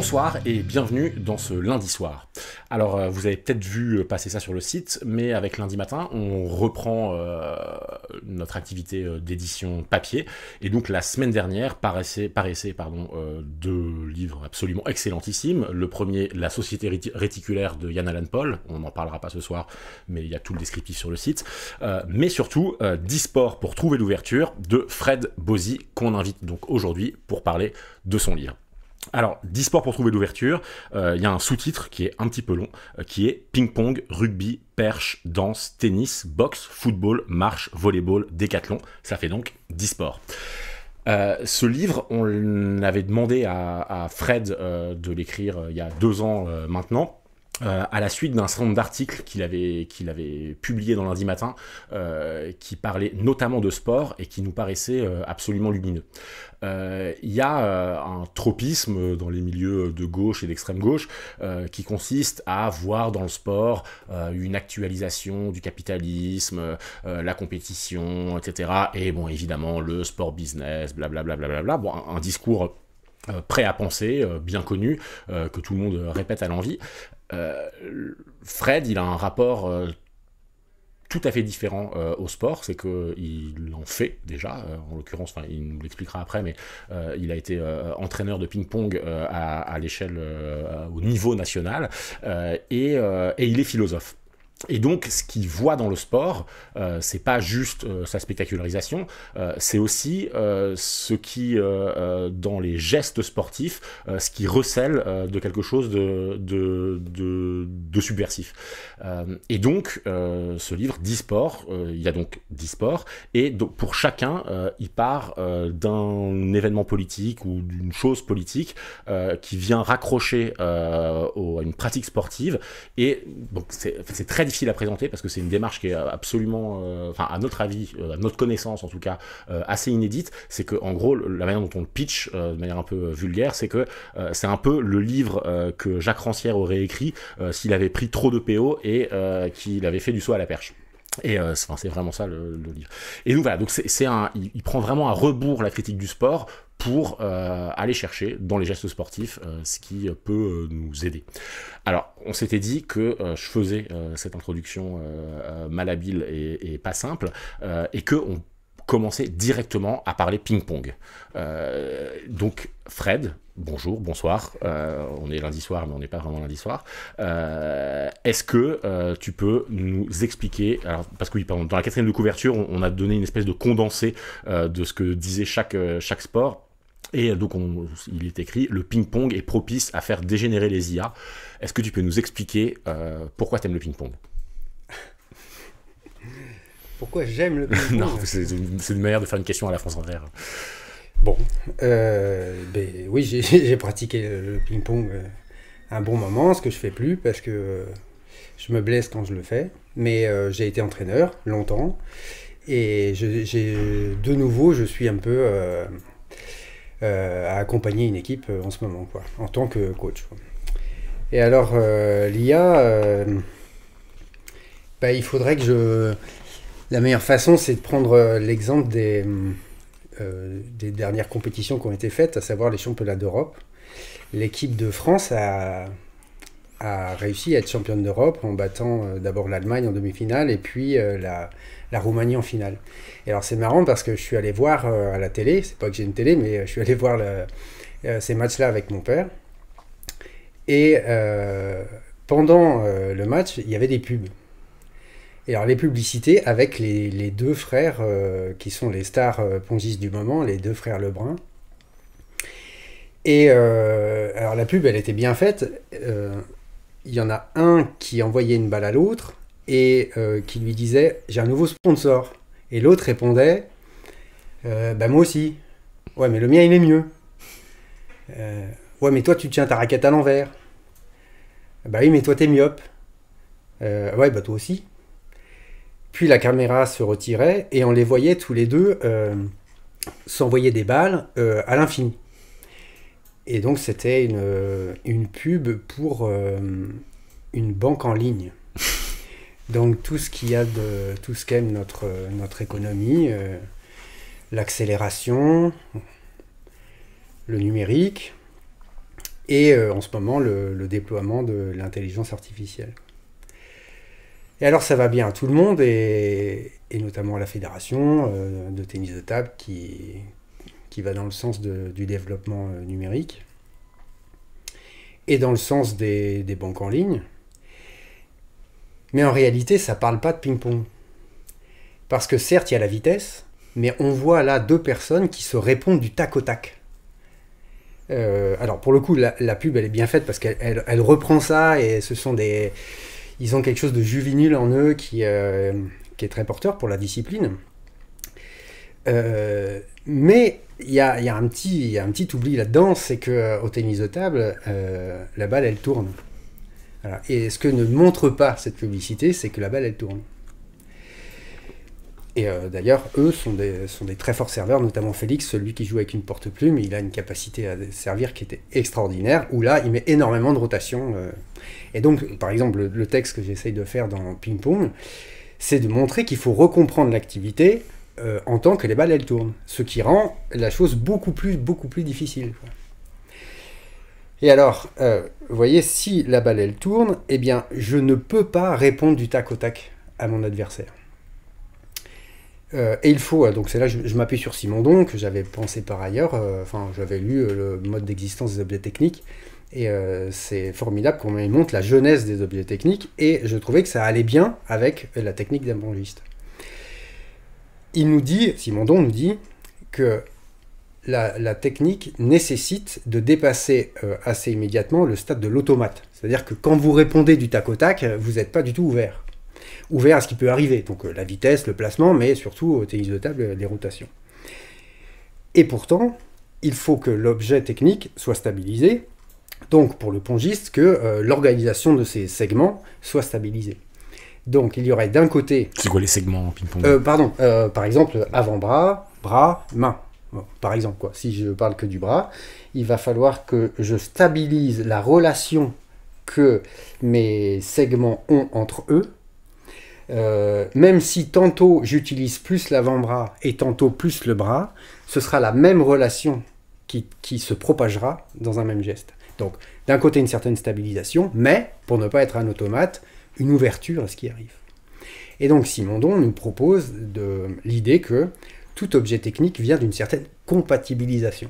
Bonsoir et bienvenue dans ce lundi soir. Alors vous avez peut-être vu passer ça sur le site, mais avec lundi matin, on reprend notre activité d'édition papier. Et donc la semaine dernière paraissaient deux livres absolument excellentissimes. Le premier, La Société réticulaire de Ian Allan Paul, on n'en parlera pas ce soir, mais il y a tout le descriptif sur le site. Mais surtout, 10 sports pour trouver l'ouverture de Fred Bozy, qu'on invite donc aujourd'hui pour parler de son livre. Alors, 10 sports pour trouver l'ouverture, il y a un sous-titre qui est un petit peu long, qui est ping-pong, rugby, perche, danse, tennis, boxe, football, marche, volleyball, décathlon. Ça fait donc 10 sports. Ce livre, on avait demandé à Fred de l'écrire il y a 2 ans maintenant. À la suite d'un certain nombre d'articles qu'il avait publiés dans Lundi Matin, qui parlaient notamment de sport et qui nous paraissaient absolument lumineux. Il y a un tropisme dans les milieux de gauche et d'extrême gauche qui consiste à voir dans le sport une actualisation du capitalisme, la compétition, etc. Et bon, évidemment, le sport business, blablabla. Bon, un discours prêt à penser, bien connu, que tout le monde répète à l'envi. Fred, il a un rapport tout à fait différent au sport, c'est qu'il en fait déjà, en l'occurrence, il nous l'expliquera après, mais il a été entraîneur de ping-pong à l'échelle, au niveau national, et il est philosophe. Et donc, ce qu'il voit dans le sport, c'est pas juste sa spectacularisation, c'est aussi ce qui, dans les gestes sportifs, ce qui recèle de quelque chose de subversif. Et donc, ce livre, 10 sports, il y a donc 10 sports, et donc, pour chacun, il part d'un événement politique ou d'une chose politique qui vient raccrocher à une pratique sportive, et donc c'est très difficile à présenter parce que c'est une démarche qui est absolument, à notre avis, à notre connaissance en tout cas, assez inédite. C'est que en gros, la manière dont on le pitch de manière un peu vulgaire, c'est que c'est un peu le livre que Jacques Rancière aurait écrit s'il avait pris trop de PO et qu'il avait fait du saut à la perche. Et c'est vraiment ça le livre. Et donc voilà, donc il prend vraiment à rebours la critique du sport pour aller chercher dans les gestes sportifs ce qui peut nous aider. Alors, on s'était dit que je faisais cette introduction malhabile et pas simple, et qu'on commençait directement à parler ping-pong. Donc, Fred, bonjour, bonsoir. On est lundi soir, mais on n'est pas vraiment lundi soir. Est-ce que tu peux nous expliquer, alors, parce que oui, pardon, dans la 4e de couverture, on a donné une espèce de condensé de ce que disait chaque sport. Et donc, il est écrit « Le ping-pong est propice à faire dégénérer les IA ». Est-ce que tu peux nous expliquer pourquoi tu aimes le ping-pong ? Pourquoi j'aime le ping-pong ? Non, c'est une manière de faire une question à la France Inter. Bon, oui, j'ai pratiqué le ping-pong un bon moment, ce que je fais plus parce que je me blesse quand je le fais. Mais j'ai été entraîneur longtemps et de nouveau, je suis un peu à accompagner une équipe en ce moment, quoi, en tant que coach. Et alors, l'IA, il faudrait que La meilleure façon, c'est de prendre l'exemple des dernières compétitions qui ont été faites, à savoir les championnats d'Europe. L'équipe de France a réussi à être championne d'Europe en battant d'abord l'Allemagne en demi-finale et puis la Roumanie en finale. Et alors c'est marrant parce que je suis allé voir à la télé, c'est pas que j'ai une télé, mais je suis allé voir ces matchs-là avec mon père. Et pendant le match, il y avait des pubs. Et alors les publicités avec les deux frères qui sont les stars pongistes du moment, les deux frères Lebrun. Et alors la pub, elle était bien faite. Il y en a un qui envoyait une balle à l'autre et qui lui disait « J'ai un nouveau sponsor ». Et l'autre répondait « Moi aussi. Ouais, mais le mien, il est mieux. Ouais, mais toi, tu tiens ta raquette à l'envers. Bah oui, mais toi, t'es myope. Ouais, bah toi aussi. » Puis la caméra se retirait et on les voyait tous les deux s'envoyer des balles à l'infini. Et donc c'était une pub pour une banque en ligne. Donc tout ce qu'il y a tout ce qu'aime notre économie, l'accélération, le numérique, et en ce moment le déploiement de l'intelligence artificielle. Et alors ça va bien à tout le monde, et notamment à la fédération de tennis de table qui va dans le sens du développement numérique, et dans le sens des banques en ligne. Mais en réalité, ça ne parle pas de ping-pong. Parce que certes, il y a la vitesse, mais on voit là 2 personnes qui se répondent du tac au tac. Alors pour le coup, la pub, elle est bien faite parce qu'elle reprend ça, et ce sont ils ont quelque chose de juvénile en eux qui est très porteur pour la discipline. Mais il y a un petit oubli là-dedans, c'est qu'au tennis de table, la balle, elle tourne. Voilà. Et ce que ne montre pas cette publicité, c'est que la balle, elle tourne. Et d'ailleurs, eux sont des très forts serveurs, notamment Félix, celui qui joue avec une porte-plume. Il a une capacité à servir qui était extraordinaire, où là, il met énormément de rotation. Et donc, par exemple, le texte que j'essaye de faire dans Ping-Pong, c'est de montrer qu'il faut recomprendre l'activité en tant que les balles, elles tournent. Ce qui rend la chose beaucoup plus difficile, quoi. Et alors, vous voyez, si la balle, elle tourne, eh bien, je ne peux pas répondre du tac au tac à mon adversaire. Et il faut, donc c'est là je m'appuie sur Simondon, que j'avais pensé par ailleurs, j'avais lu le mode d'existence des objets techniques, et c'est formidable comment il montre la jeunesse des objets techniques, et je trouvais que ça allait bien avec la technique d'un pongiste. Simondon nous dit que la technique nécessite de dépasser assez immédiatement le stade de l'automate. C'est-à-dire que quand vous répondez du tac au tac, vous n'êtes pas du tout ouvert à ce qui peut arriver. Donc la vitesse, le placement, mais surtout au tennis de table, les rotations. Et pourtant, il faut que l'objet technique soit stabilisé. Donc pour le pongiste, que l'organisation de ces segments soit stabilisée. Donc il y aurait d'un côté... C'est quoi les segments en ping-pong? Par exemple, avant-bras, bras, main. Bon, par exemple, quoi. Si je parle que du bras, il va falloir que je stabilise la relation que mes segments ont entre eux. Même si tantôt j'utilise plus l'avant-bras et tantôt plus le bras, ce sera la même relation qui se propagera dans un même geste. Donc d'un côté une certaine stabilisation, mais pour ne pas être un automate, une ouverture à ce qui arrive. Et donc Simondon nous propose l'idée que tout objet technique vient d'une certaine compatibilisation.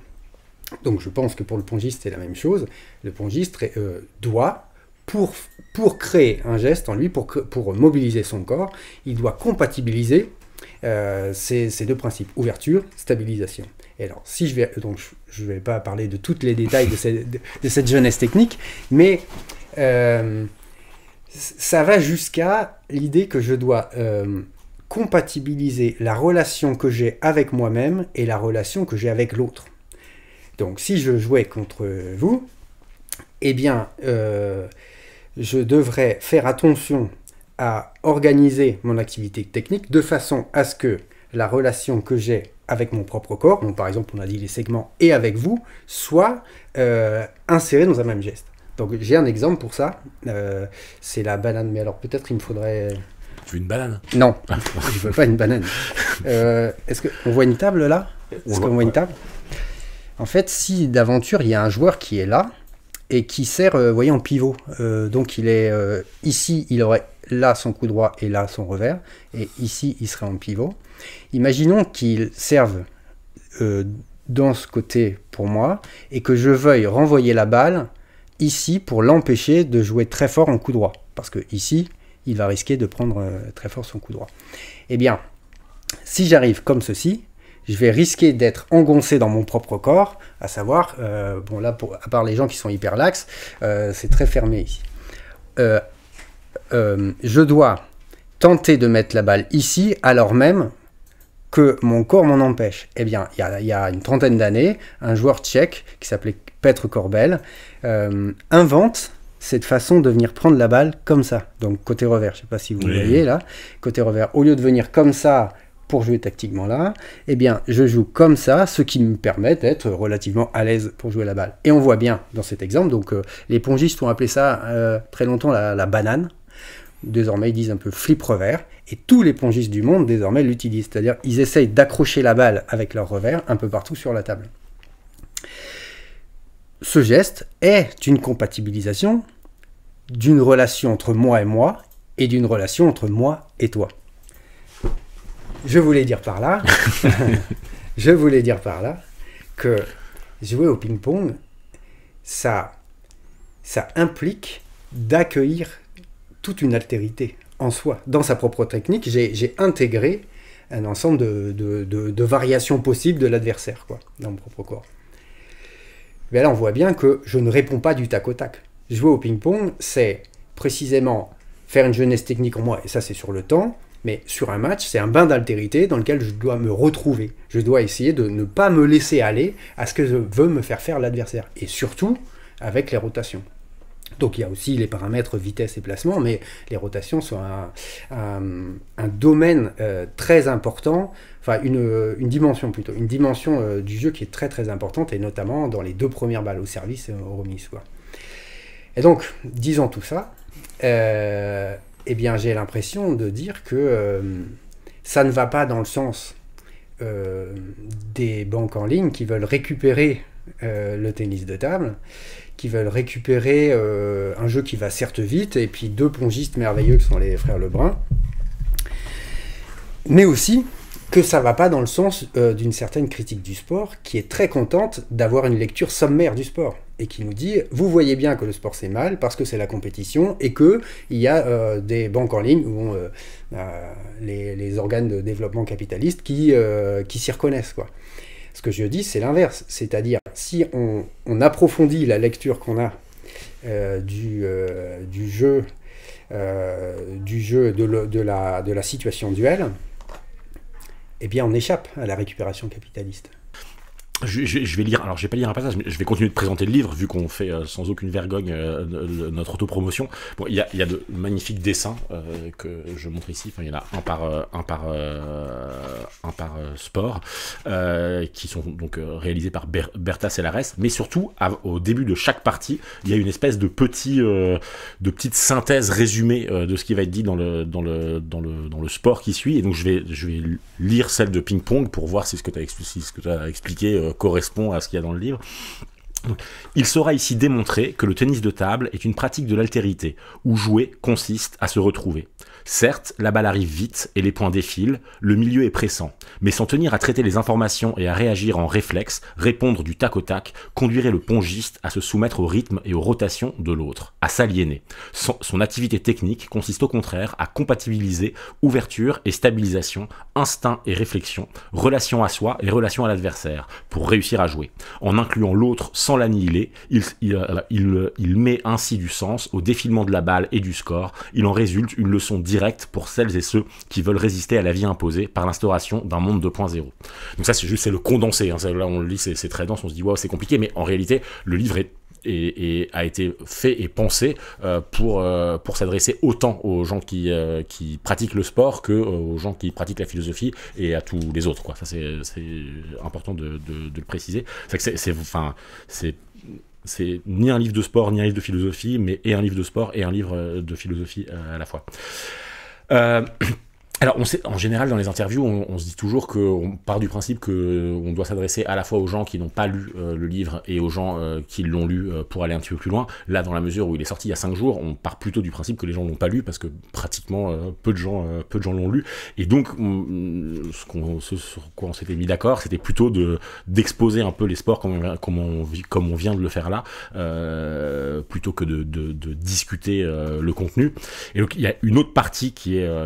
Donc je pense que pour le pongiste c'est la même chose. Le pongiste doit, pour créer un geste en lui, pour mobiliser son corps, il doit compatibiliser ces 2 principes, ouverture, stabilisation. Et alors, si je vais pas parler de tous les détails de cette jeunesse technique, mais ça va jusqu'à l'idée que je dois compatibiliser la relation que j'ai avec moi-même et la relation que j'ai avec l'autre. Donc, si je jouais contre vous, eh bien, je devrais faire attention à organiser mon activité technique de façon à ce que la relation que j'ai avec mon propre corps, donc par exemple on a dit les segments, et avec vous, soit insérée dans un même geste. Donc j'ai un exemple pour ça, c'est la banane, mais alors peut-être il me faudrait... Tu veux une banane? Non, je veux pas une banane. Est-ce qu'on voit une table là? Est-ce qu'on voit une table? En fait, si d'aventure il y a un joueur qui est là, et qui sert, vous voyez, en pivot. Donc il est ici, il aurait là son coup droit et là son revers, et ici il serait en pivot. Imaginons qu'il serve dans ce côté pour moi, et que je veuille renvoyer la balle ici pour l'empêcher de jouer très fort en coup droit, parce que ici il va risquer de prendre très fort son coup droit. Eh bien, si j'arrive comme ceci, je vais risquer d'être engoncé dans mon propre corps, à savoir, bon là, à part les gens qui sont hyper laxes, c'est très fermé ici. Je dois tenter de mettre la balle ici, alors même que mon corps m'en empêche. Eh bien, il y a une trentaine d'années, un joueur tchèque qui s'appelait Petr Korbel invente cette façon de venir prendre la balle comme ça. Donc côté revers, je ne sais pas si vous voyez là, côté revers, au lieu de venir comme ça pour jouer tactiquement là, eh bien je joue comme ça, ce qui me permet d'être relativement à l'aise pour jouer la balle. Et on voit bien dans cet exemple, donc les pongistes ont appelé ça très longtemps la banane. Désormais ils disent un peu flip revers, et tous les pongistes du monde désormais l'utilisent, c'est-à-dire ils essayent d'accrocher la balle avec leur revers un peu partout sur la table. ce geste est une compatibilisation d'une relation entre moi et d'une relation entre moi et toi. Je voulais dire par là, que jouer au ping-pong, ça implique d'accueillir toute une altérité en soi. Dans sa propre technique, j'ai intégré un ensemble de variations possibles de l'adversaire, quoi, dans mon propre corps. Mais là, on voit bien que je ne réponds pas du tac au tac. Jouer au ping-pong, c'est précisément faire une jeunesse technique en moi, et ça c'est sur le temps, mais sur un match, c'est un bain d'altérité dans lequel je dois me retrouver. Je dois essayer de ne pas me laisser aller à ce que je veux me faire l'adversaire, et surtout avec les rotations. Donc il y a aussi les paramètres vitesse et placement, mais les rotations sont un domaine très important, enfin une dimension plutôt, une dimension du jeu qui est très très importante, et notamment dans les 2 premières balles au service et aux remises, quoi. Et donc, disant tout ça, eh bien j'ai l'impression de dire que ça ne va pas dans le sens des banques en ligne qui veulent récupérer le tennis de table, qui veulent récupérer un jeu qui va certes vite, et puis 2 pongistes merveilleux qui sont les frères Lebrun, mais aussi que ça va pas dans le sens d'une certaine critique du sport qui est très contente d'avoir une lecture sommaire du sport et qui nous dit vous voyez bien que le sport c'est mal parce que c'est la compétition et que il y a des banques en ligne où les organes de développement capitaliste qui s'y reconnaissent, quoi. Ce que je dis, c'est l'inverse, c'est-à-dire si on approfondit la lecture qu'on a du jeu de la situation duel, eh bien on échappe à la récupération capitaliste. Je vais lire, alors je vais pas lire un passage, mais je vais continuer de présenter le livre, vu qu'on fait sans aucune vergogne notre autopromotion. Bon, il y a de magnifiques dessins que je montre ici, enfin, il y en a un par sport, qui sont donc réalisés par Berta Celares, mais surtout, au début de chaque partie, il y a une espèce de petite synthèse résumée de ce qui va être dit dans le sport qui suit, et donc je vais lire celle de ping-pong pour voir si ce que tu as expliqué correspond à ce qu'il y a dans le livre. Il sera ici démontré que le tennis de table est une pratique de l'altérité, où jouer consiste à se retrouver. Certes, la balle arrive vite et les points défilent, le milieu est pressant, mais s'en tenir à traiter les informations et à réagir en réflexe, répondre du tac au tac, conduirait le pongiste à se soumettre au rythme et aux rotations de l'autre, à s'aliéner. Son activité technique consiste au contraire à compatibiliser ouverture et stabilisation, instinct et réflexion, relation à soi et relation à l'adversaire, pour réussir à jouer. En incluant l'autre sans l'annihiler, il met ainsi du sens au défilement de la balle et du score. Il en résulte une leçon directe pour celles et ceux qui veulent résister à la vie imposée par l'instauration d'un monde 2.0. Donc ça, c'est le condensé, hein. Là on le lit, c'est très dense, on se dit waouh, c'est compliqué, mais en réalité le livre a été fait et pensé pour s'adresser autant aux gens qui pratiquent le sport que aux gens qui pratiquent la philosophie et à tous les autres, quoi. Ça c'est important de le préciser. C'est ni un livre de sport ni un livre de philosophie, mais et un livre de sport et un livre de philosophie à la fois. Alors, en général, dans les interviews, on se dit toujours qu'on part du principe qu'on doit s'adresser à la fois aux gens qui n'ont pas lu le livre et aux gens qui l'ont lu pour aller un petit peu plus loin. Là, dans la mesure où il est sorti il y a 5 jours, on part plutôt du principe que les gens l'ont pas lu parce que pratiquement peu de gens l'ont lu. Et donc, ce sur quoi on s'était mis d'accord, c'était plutôt d'exposer un peu les sports comme on vient de le faire là, plutôt que de discuter le contenu. Et donc, il y a une autre partie qui est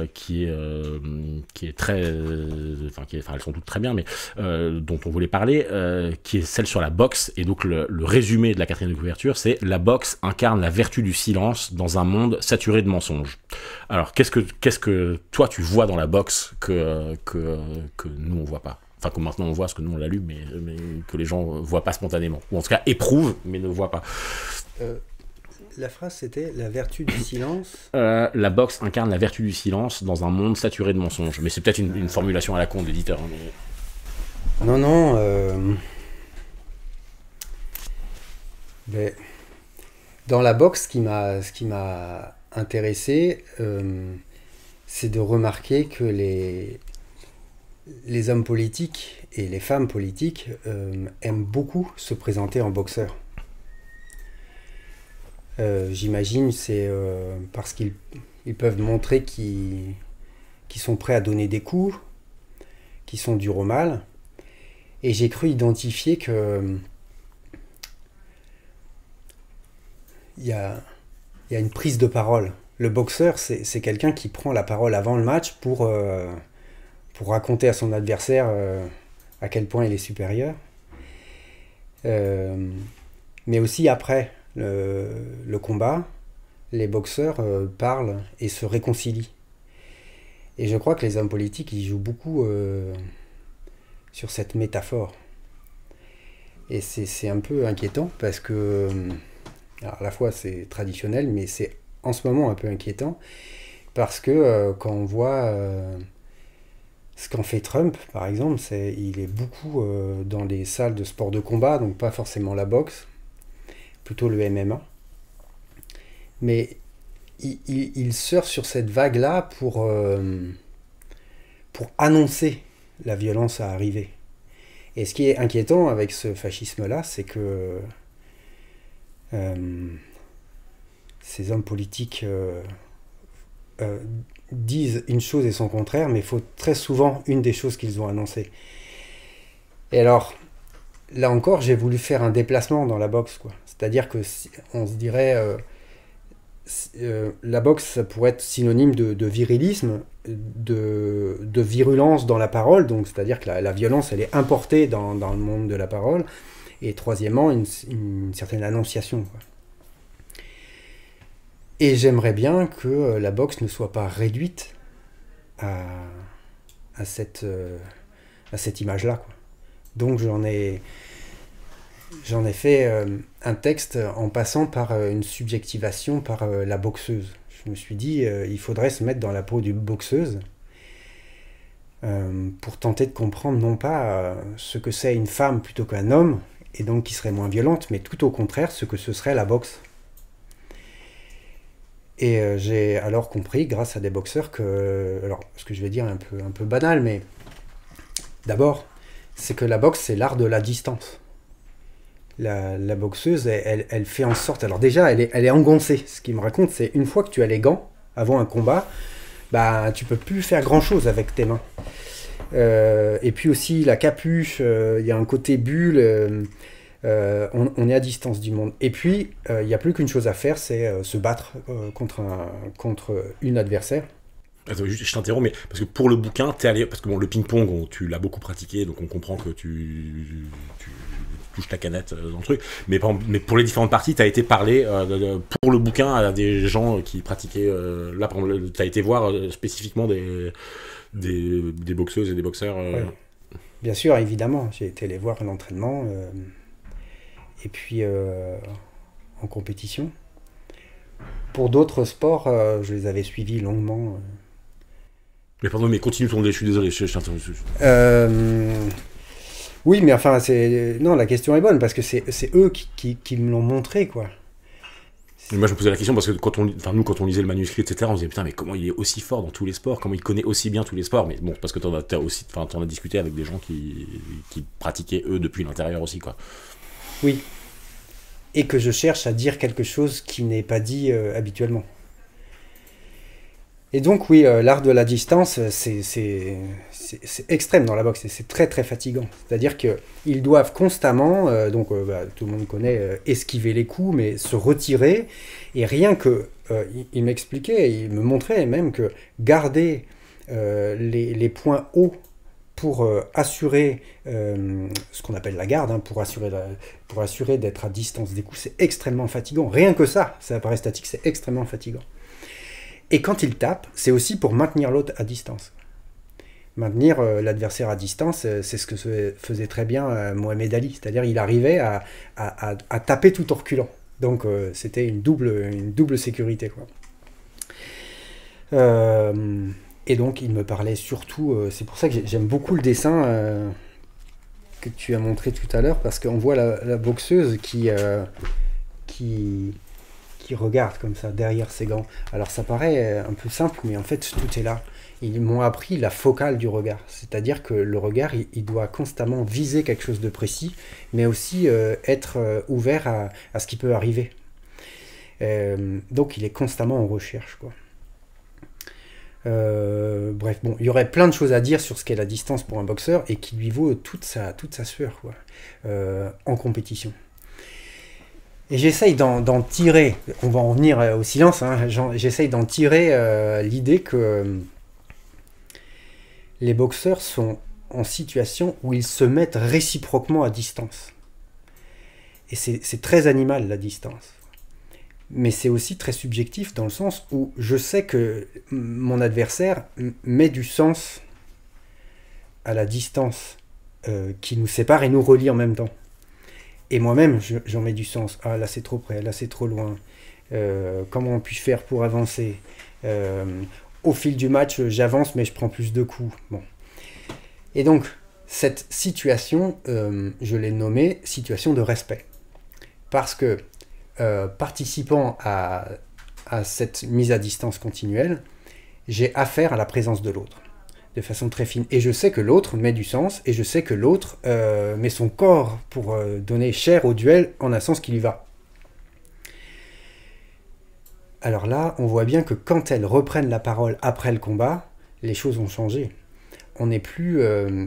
très, elles sont toutes très bien, mais dont on voulait parler, qui est celle sur la boxe. Et donc le résumé de la 4e de couverture, c'est: la boxe incarne la vertu du silence dans un monde saturé de mensonges. Alors qu'est-ce que toi tu vois dans la boxe que nous on voit pas? Enfin, que maintenant on voit, parce que nous on l'a lu, mais que les gens voient pas spontanément, ou en tout cas éprouvent mais ne voient pas. La phrase, c'était la vertu du silence. La boxe incarne la vertu du silence dans un monde saturé de mensonges. Mais c'est peut-être une formulation à la con de l'éditeur. Mais... Non. Mais dans la boxe, ce qui m'a intéressé, c'est de remarquer que les hommes politiques et les femmes politiques aiment beaucoup se présenter en boxeurs. J'imagine c'est parce qu'ils peuvent montrer qu'ils sont prêts à donner des coups, qu'ils sont durs au mal. Et j'ai cru identifier que il y a une prise de parole. Le boxeur, c'est quelqu'un qui prend la parole avant le match pour raconter à son adversaire à quel point il est supérieur. Mais aussi après le combat, les boxeurs parlent et se réconcilient. Et je crois que les hommes politiques, ils jouent beaucoup sur cette métaphore. Et c'est un peu inquiétant parce que, alors à la fois c'est traditionnel, mais c'est en ce moment un peu inquiétant parce que quand on voit ce qu'en fait Trump, par exemple, il est beaucoup dans les salles de sport de combat, donc pas forcément la boxe, plutôt le MMA. Mais il surfe sur cette vague-là pour annoncer la violence à arriver. Et ce qui est inquiétant avec ce fascisme-là, c'est que ces hommes politiques disent une chose et son contraire, mais il faut très souvent une des choses qu'ils ont annoncées. Et alors, là encore, j'ai voulu faire un déplacement dans la boxe, quoi. C'est-à-dire que on se dirait, la boxe, ça pourrait être synonyme de virilisme, de virulence dans la parole, donc c'est-à-dire que la violence, elle est importée dans le monde de la parole, et troisièmement, une certaine annonciation, quoi. Et j'aimerais bien que la boxe ne soit pas réduite à cette image-là, quoi. Donc j'en ai fait un texte en passant par une subjectivation par la boxeuse. Je me suis dit, il faudrait se mettre dans la peau d'une boxeuse pour tenter de comprendre non pas ce que c'est une femme plutôt qu'un homme, et donc qui serait moins violente, mais tout au contraire ce que ce serait la boxe. Et j'ai alors compris, grâce à des boxeurs, que... Alors, ce que je vais dire est un peu banal, mais d'abord, c'est que la boxe, c'est l'art de la distance. La boxeuse, elle fait en sorte... Alors déjà, elle est engoncée. Ce qu'il me raconte, c'est une fois que tu as les gants, avant un combat, bah, tu peux plus faire grand-chose avec tes mains. Et puis aussi, la capuche, il y a un côté bulle... on est à distance du monde. Et puis, il n'y a plus qu'une chose à faire, c'est se battre contre une adversaire. Attends, je t'interromps, mais parce que pour le bouquin, t'es allé... Parce que bon, le ping-pong, tu l'as beaucoup pratiqué, donc on comprend que tu touches ta canette dans le truc. Mais pour les différentes parties, t'as été parler pour le bouquin à des gens qui pratiquaient... là, par exemple, t'as été voir spécifiquement des boxeuses et des boxeurs... Ouais. Bien sûr, évidemment. J'ai été les voir à l'entraînement... et puis en compétition. Pour d'autres sports, je les avais suivis longuement. Mais pardon, mais continue ton... Je suis désolé, je t'interromps. Oui, mais enfin, non, la question est bonne, parce que c'est eux qui me l'ont montré, quoi. Moi, je me posais la question parce que quand on lisait le manuscrit, etc., on se disait putain, mais comment il est aussi fort dans tous les sports, comment il connaît aussi bien tous les sports. Mais bon, parce que t'en as discuté avec des gens qui pratiquaient eux depuis l'intérieur aussi, quoi. Oui. Et que je cherche à dire quelque chose qui n'est pas dit habituellement. Et donc, oui, l'art de la distance, c'est extrême dans la boxe, et c'est très très fatigant. C'est-à-dire qu'ils doivent constamment, tout le monde connaît, esquiver les coups, mais se retirer. Et rien que, il m'expliquait, il me montrait même que garder les points hauts pour assurer ce qu'on appelle la garde, hein, pour assurer d'être à distance des coups, c'est extrêmement fatigant. Rien que ça apparaît statique, c'est extrêmement fatigant. Et quand il tape, c'est aussi pour maintenir l'autre à distance. Maintenir l'adversaire à distance, c'est ce que faisait très bien Mohamed Ali, c'est-à-dire il arrivait à taper tout en reculant. Donc c'était une double sécurité, quoi. Et donc il me parlait surtout, c'est pour ça que j'aime beaucoup le dessin que tu as montré tout à l'heure, parce qu'on voit la boxeuse qui regarde comme ça derrière ses gants. Alors ça paraît un peu simple, mais en fait tout est là. Ils m'ont appris la focale du regard, c'est-à-dire que le regard il doit constamment viser quelque chose de précis, mais aussi être ouvert à ce qui peut arriver. Donc il est constamment en recherche, quoi. Bref, bon, il y aurait plein de choses à dire sur ce qu'est la distance pour un boxeur et qui lui vaut toute sa sueur, quoi, en compétition. Et j'essaye d'en tirer, on va en venir au silence, hein, j'essaye d'en tirer l'idée que les boxeurs sont en situation où ils se mettent réciproquement à distance. Et c'est très animal, la distance. Mais c'est aussi très subjectif dans le sens où je sais que mon adversaire met du sens à la distance qui nous sépare et nous relie en même temps. Et moi-même, j'en mets du sens. Ah, là c'est trop près, là c'est trop loin. Comment puis-je faire pour avancer? Au fil du match, j'avance mais je prends plus de coups. Bon. Et donc, cette situation, je l'ai nommée situation de respect. Parce que participant à cette mise à distance continuelle, j'ai affaire à la présence de l'autre, de façon très fine. Et je sais que l'autre met du sens, et je sais que l'autre met son corps pour donner chair au duel en un sens qui lui va. Alors là, on voit bien que quand elles reprennent la parole après le combat, les choses ont changé. On n'est plus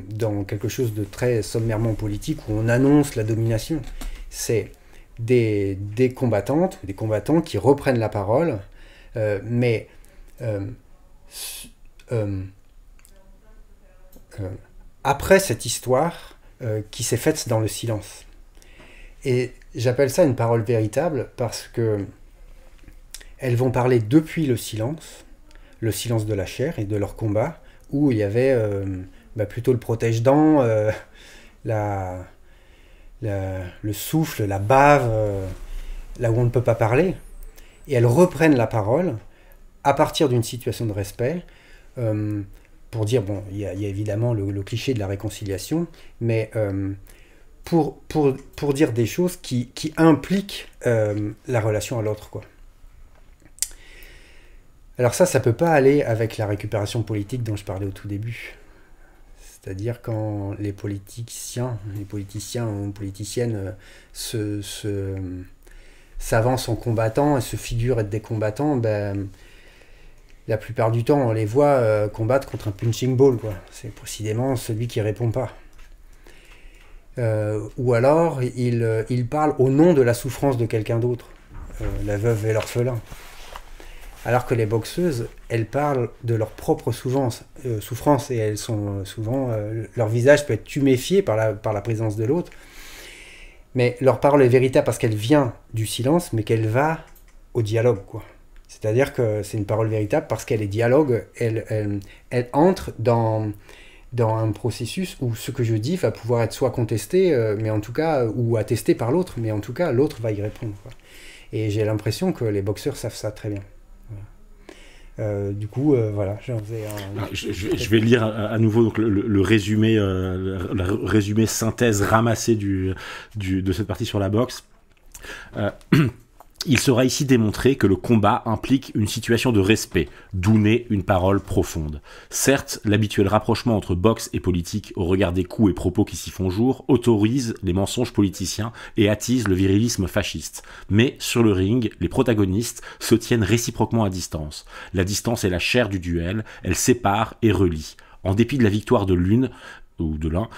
dans quelque chose de très sommairement politique où on annonce la domination. C'est des combattantes, des combattants qui reprennent la parole, mais après cette histoire qui s'est faite dans le silence. Et j'appelle ça une parole véritable parce que elles vont parler depuis le silence de la chair et de leur combat, où il y avait plutôt le protège-dents, le souffle, la bave, là où on ne peut pas parler. Et elles reprennent la parole à partir d'une situation de respect, pour dire, bon, il y a évidemment le cliché de la réconciliation, mais pour dire des choses qui impliquent la relation à l'autre, quoi. Alors ça peut pas aller avec la récupération politique dont je parlais au tout début. C'est-à-dire quand les politiciens ou politiciennes s'avancent en combattants et se figurent être des combattants, la plupart du temps on les voit combattre contre un punching ball, quoi. C'est précisément celui qui répond pas. Ou alors ils parlent au nom de la souffrance de quelqu'un d'autre, la veuve et l'orphelin. Alors que les boxeuses, elles parlent de leur propre souffrance et elles sont souvent, leur visage peut être tuméfié par la présence de l'autre. Mais leur parole est véritable parce qu'elle vient du silence, mais qu'elle va au dialogue, quoi. C'est-à-dire que c'est une parole véritable parce qu'elle est dialogue, elle entre dans un processus où ce que je dis va pouvoir être soit contesté, mais en tout cas, ou attesté par l'autre, mais en tout cas, l'autre va y répondre, quoi. Et j'ai l'impression que les boxeurs savent ça très bien. Du coup, voilà, j'en faisais un... Je vais lire à nouveau donc, le résumé, la résumé synthèse ramassée de cette partie sur la boxe. Il sera ici démontré que le combat implique une situation de respect, d'où naît une parole profonde. Certes, l'habituel rapprochement entre boxe et politique, au regard des coups et propos qui s'y font jour, autorise les mensonges politiciens et attise le virilisme fasciste. Mais, sur le ring, les protagonistes se tiennent réciproquement à distance. La distance est la chair du duel, elle sépare et relie. En dépit de la victoire de l'une, ou de l'un,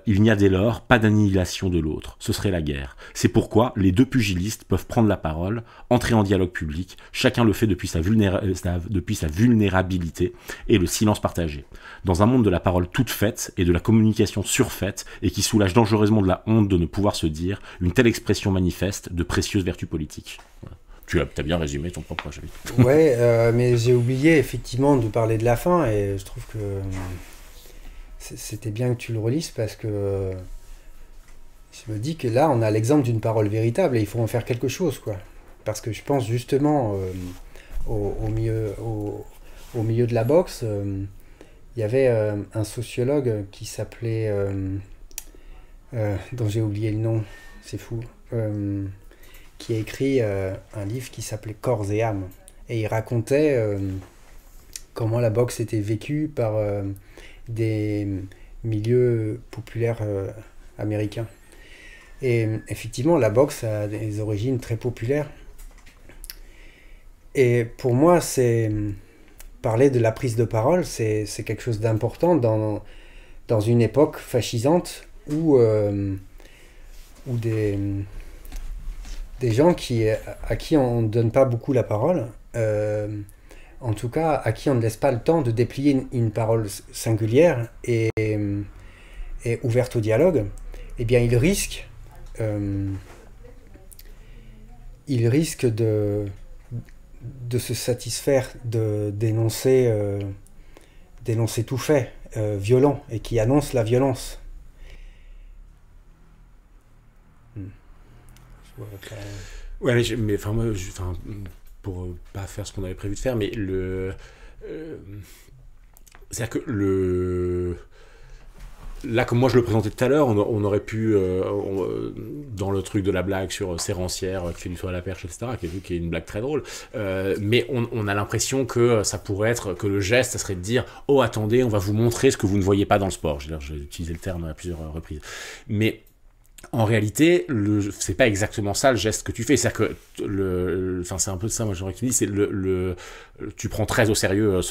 il n'y a dès lors pas d'annihilation de l'autre. Ce serait la guerre. C'est pourquoi les deux pugilistes peuvent prendre la parole, entrer en dialogue public, chacun le fait depuis sa vulnérabilité et le silence partagé. Dans un monde de la parole toute faite et de la communication surfaite et qui soulage dangereusement de la honte de ne pouvoir se dire, une telle expression manifeste de précieuses vertus politiques. Voilà. Tu as bien résumé ton propre chapitre. Ouais, mais j'ai oublié effectivement de parler de la fin et je trouve que... C'était bien que tu le relises parce que je me dis que là, on a l'exemple d'une parole véritable et il faut en faire quelque chose, quoi. Parce que je pense justement au milieu de la boxe, il y avait un sociologue qui s'appelait... dont j'ai oublié le nom, c'est fou, qui a écrit un livre qui s'appelait Corps et âme. Et il racontait comment la boxe était vécue par... des milieux populaires américains. Et effectivement, la boxe a des origines très populaires. Et pour moi, c'est parler de la prise de parole, c'est quelque chose d'important dans une époque fascisante où des gens à qui on ne donne pas beaucoup la parole, en tout cas à qui on ne laisse pas le temps de déplier une parole singulière et ouverte au dialogue, eh bien ils risquent de se satisfaire de d'énoncer tout fait violent et qui annonce la violence. Ouais, mais enfin, moi, pour pas faire ce qu'on avait prévu de faire, mais c'est-à-dire que là, comme moi je le présentais tout à l'heure, on aurait pu, dans le truc de la blague sur Sérancière, qui fait du saut à la perche, etc., qui est une blague très drôle, mais on a l'impression que ça pourrait être, que le geste, ça serait de dire « Oh, attendez, on va vous montrer ce que vous ne voyez pas dans le sport ». J'ai utilisé le terme à plusieurs reprises. Mais en réalité, c'est pas exactement ça le geste que tu fais. C'est-à-dire que c'est un peu de ça, moi j'aurais dit, c'est tu prends très au sérieux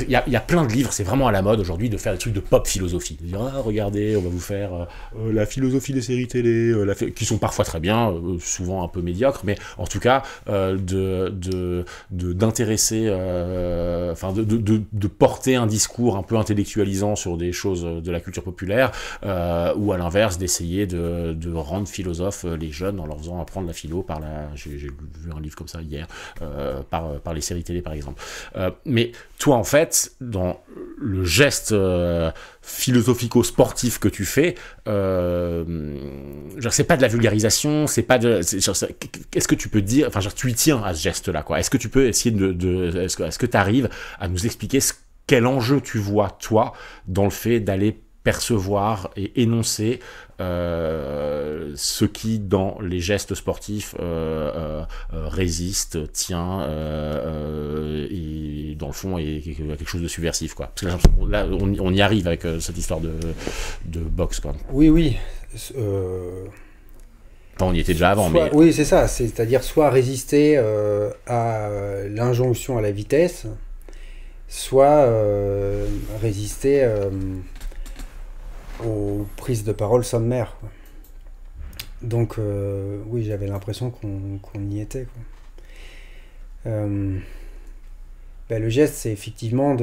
il y a plein de livres, c'est vraiment à la mode aujourd'hui de faire des trucs de pop philosophie, de dire regardez, on va vous faire la philosophie des séries télé, qui sont parfois très bien, souvent un peu médiocres, mais en tout cas d'intéresser, de porter un discours un peu intellectualisant sur des choses de la culture populaire, ou à l'inverse d'essayer de rendre philosophes les jeunes en leur faisant apprendre la philo j'ai vu un livre comme ça hier, par les séries télé par exemple. Mais toi en fait, dans le geste philosophico-sportif que tu fais, c'est pas de la vulgarisation, c'est pas de... Qu'est-ce que tu peux dire, tu y tiens à ce geste-là, quoi. Est-ce que tu peux essayer est-ce que tu arrives à nous expliquer quel enjeu tu vois, toi, dans le fait d'aller percevoir et énoncer ce qui, dans les gestes sportifs, résiste, tient, et dans le fond est quelque chose de subversif, quoi. Parce que là, on y arrive avec cette histoire de boxe, quoi. Oui. On y était déjà avant, mais... Oui, c'est ça. C'est-à-dire soit résister à l'injonction à la vitesse, soit résister aux prises de parole sommaires, quoi. Donc oui, j'avais l'impression qu'on y était, quoi. Le geste, c'est effectivement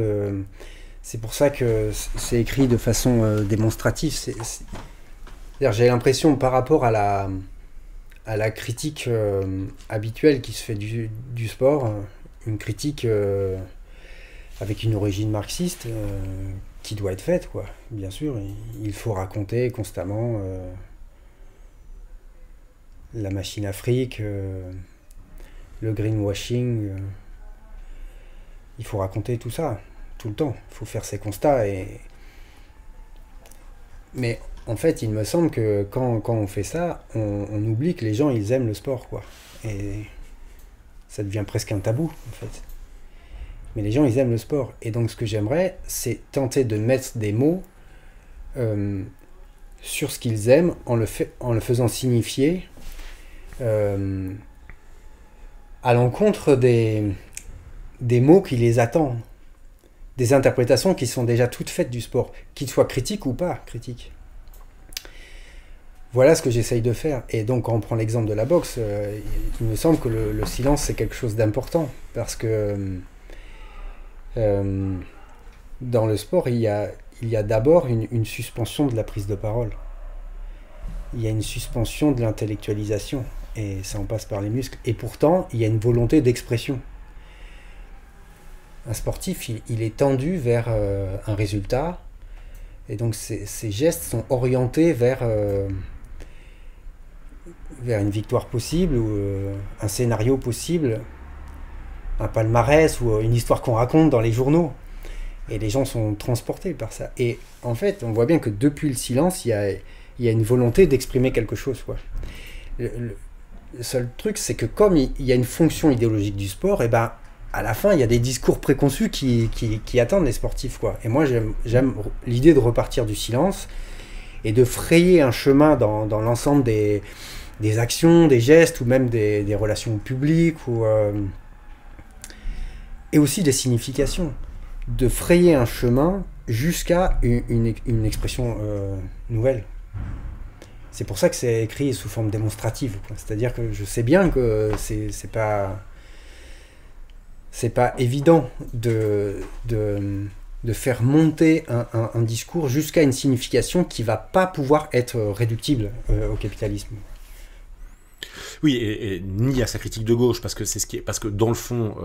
c'est pour ça que c'est écrit de façon démonstrative. C'est-à-dire, j'ai l'impression, par rapport à la critique habituelle qui se fait du sport, une critique avec une origine marxiste, qui doit être faite, quoi. Bien sûr, il faut raconter constamment la machine Afrique, le greenwashing. Il faut raconter tout ça, tout le temps. Il faut faire ses constats. Mais en fait, il me semble que quand on fait ça, on oublie que les gens, ils aiment le sport, quoi. Et ça devient presque un tabou, en fait. Mais les gens, ils aiment le sport. Et donc, ce que j'aimerais, c'est tenter de mettre des mots sur ce qu'ils aiment en le faisant signifier à l'encontre des mots qui les attendent. Des interprétations qui sont déjà toutes faites du sport, qu'ils soient critiques ou pas critiques. Voilà ce que j'essaye de faire. Et donc, quand on prend l'exemple de la boxe, il me semble que le silence, c'est quelque chose d'important. Parce que dans le sport, il y a d'abord une suspension de la prise de parole. Il y a une suspension de l'intellectualisation. Et ça en passe par les muscles. Et pourtant, il y a une volonté d'expression. Un sportif, il est tendu vers un résultat. Et donc, ses gestes sont orientés vers une victoire possible, ou un scénario possible, un palmarès, ou une histoire qu'on raconte dans les journaux. Et les gens sont transportés par ça. Et en fait, on voit bien que depuis le silence, il y a une volonté d'exprimer quelque chose, quoi. Le seul truc, c'est que comme il y a une fonction idéologique du sport, et ben, à la fin, il y a des discours préconçus qui attendent les sportifs, quoi. Et moi, j'aime l'idée de repartir du silence et de frayer un chemin dans l'ensemble des actions, des gestes, ou même des relations publiques, ou et aussi des significations, de frayer un chemin jusqu'à une expression nouvelle. C'est pour ça que c'est écrit sous forme démonstrative, quoi. C'est-à-dire que je sais bien que c'est pas évident de faire monter un discours jusqu'à une signification qui va pas pouvoir être réductible au capitalisme. Oui, et ni à sa critique de gauche, parce que parce que dans le fond,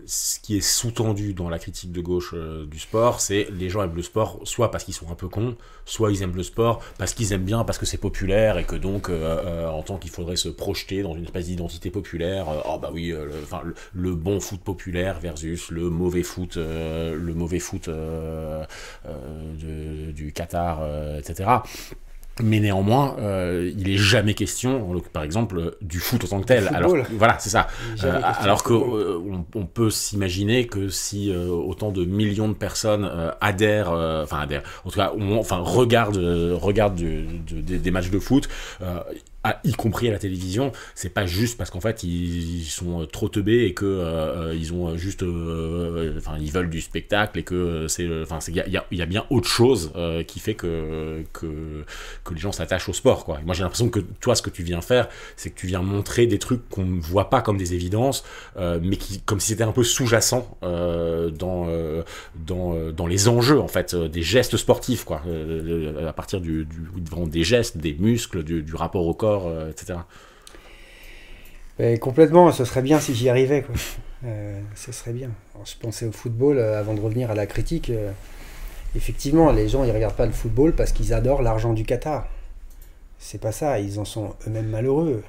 ce qui est sous-tendu dans la critique de gauche du sport, c'est les gens aiment le sport soit parce qu'ils sont un peu cons, soit ils aiment le sport parce qu'ils aiment bien, parce que c'est populaire, et que donc en tant qu'il faudrait se projeter dans une espèce d'identité populaire, oh bah oui, le bon foot populaire versus le mauvais foot du Qatar, etc. Mais néanmoins, il est jamais question, par exemple, du foot en tant que tel. Alors, voilà, c'est ça. Alors qu'on on peut s'imaginer que si autant de millions de personnes adhèrent, en tout cas, regardent des matchs de foot, y compris à la télévision, c'est pas juste parce qu'en fait ils sont trop teubés et que ils ont juste ils veulent du spectacle, et que il y a bien autre chose qui fait que les gens s'attachent au sport, quoi. Et moi j'ai l'impression que toi, ce que tu viens faire, c'est que tu viens montrer des trucs qu'on ne voit pas comme des évidences, mais qui, comme si c'était un peu sous-jacent dans les enjeux, en fait, des gestes sportifs, quoi, à partir des gestes, des muscles, du rapport au corps, etc. Complètement, ce serait bien si j'y arrivais, quoi. Ce serait bien. Alors, je pensais au football avant de revenir à la critique. Effectivement, les gens ils regardent pas le football parce qu'ils adorent l'argent du Qatar. C'est pas ça, ils en sont eux-mêmes malheureux.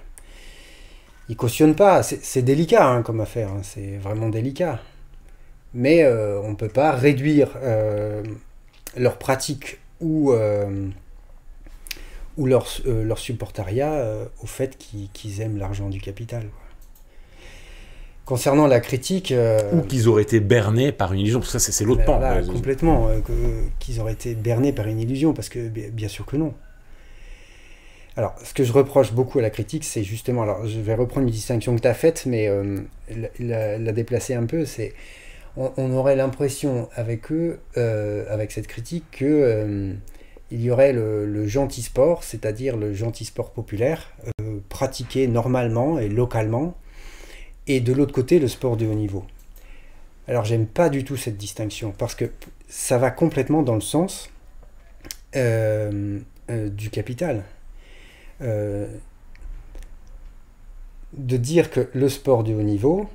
Ils cautionnent pas, c'est délicat hein, comme affaire, hein. C'est vraiment délicat. Mais on peut pas réduire leur pratique ou leur supportariat au fait qu'ils aiment l'argent du capital, quoi. Concernant la critique... ou qu'ils auraient été bernés par une illusion, parce que ça c'est l'autre pan. Là, complètement, qu'ils auraient été bernés par une illusion, parce que bien sûr que non. Alors, ce que je reproche beaucoup à la critique, c'est justement... Alors, je vais reprendre une distinction que tu as faite, mais la déplacer un peu, c'est... On aurait l'impression avec eux, avec cette critique, que... il y aurait le gentil sport, c'est-à-dire le gentil sport populaire, pratiqué normalement et localement, et de l'autre côté, le sport de haut niveau. Alors, j'aime pas du tout cette distinction, parce que ça va complètement dans le sens du capital. De dire que le sport de haut niveau,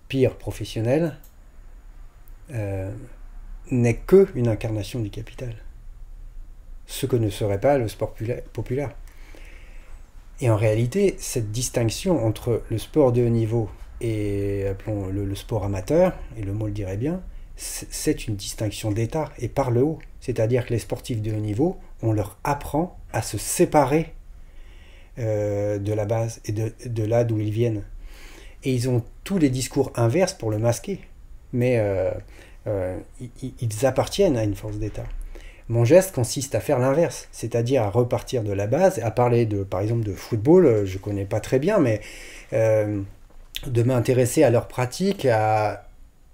pire professionnel, n'est que une incarnation du capital. Ce que ne serait pas le sport populaire. Et en réalité, cette distinction entre le sport de haut niveau et appelons le sport amateur, et le mot le dirait bien, c'est une distinction d'état, et par le haut. C'est-à-dire que les sportifs de haut niveau, on leur apprend à se séparer de la base et de là d'où ils viennent. Et ils ont tous les discours inverses pour le masquer. Mais ils appartiennent à une force d'état. Mon geste consiste à faire l'inverse, c'est-à-dire à repartir de la base, à parler par exemple de football, je ne connais pas très bien, mais de m'intéresser à leur pratique, à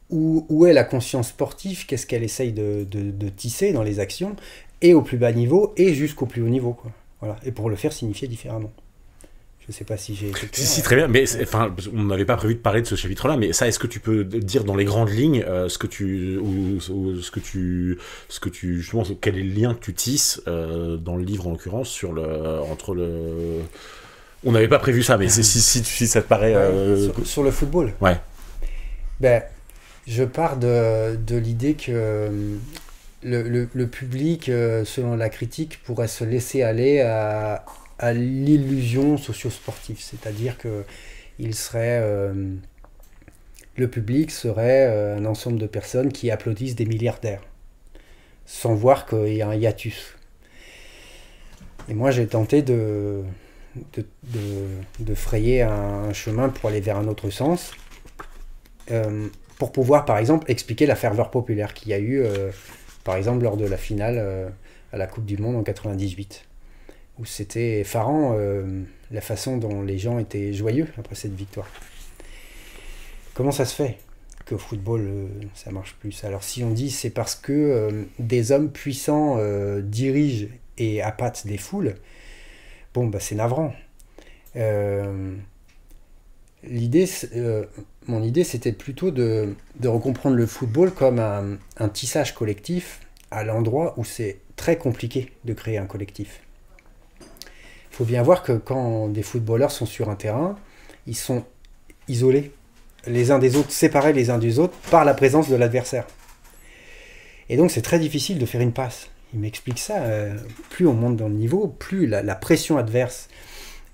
où est la conscience sportive, qu'est-ce qu'elle essaye de tisser dans les actions, et au plus bas niveau, et jusqu'au plus haut niveau, quoi. Voilà. Et pour le faire signifier différemment. Je ne sais pas si j'ai été clair. Si, très bien, mais on n'avait pas prévu de parler de ce chapitre-là, mais ça, est-ce que tu peux dire dans les grandes lignes justement, quel est le lien que tu tisses dans le livre en l'occurrence entre le... On n'avait pas prévu ça, mais si ça te paraît... Sur le football. Ouais. Ben, je pars de l'idée que le public, selon la critique, pourrait se laisser aller à l'illusion socio-sportive, c'est-à-dire que le public serait un ensemble de personnes qui applaudissent des milliardaires, sans voir qu'il y a un hiatus. Et moi, j'ai tenté de frayer un chemin pour aller vers un autre sens, pour pouvoir, par exemple, expliquer la ferveur populaire qu'il y a eu, par exemple, lors de la finale à la Coupe du Monde en 98. Où c'était effarant la façon dont les gens étaient joyeux après cette victoire. comment ça se fait qu'au football, ça marche plus? Alors si on dit c'est parce que des hommes puissants dirigent et appâtent des foules, bon, bah, c'est navrant. Mon idée, c'était plutôt de recomprendre le football comme un tissage collectif à l'endroit où c'est très compliqué de créer un collectif. Il faut bien voir que quand des footballeurs sont sur un terrain, ils sont isolés les uns des autres, séparés les uns des autres par la présence de l'adversaire. Et donc c'est très difficile de faire une passe. Il m'explique ça. Plus on monte dans le niveau, plus la pression adverse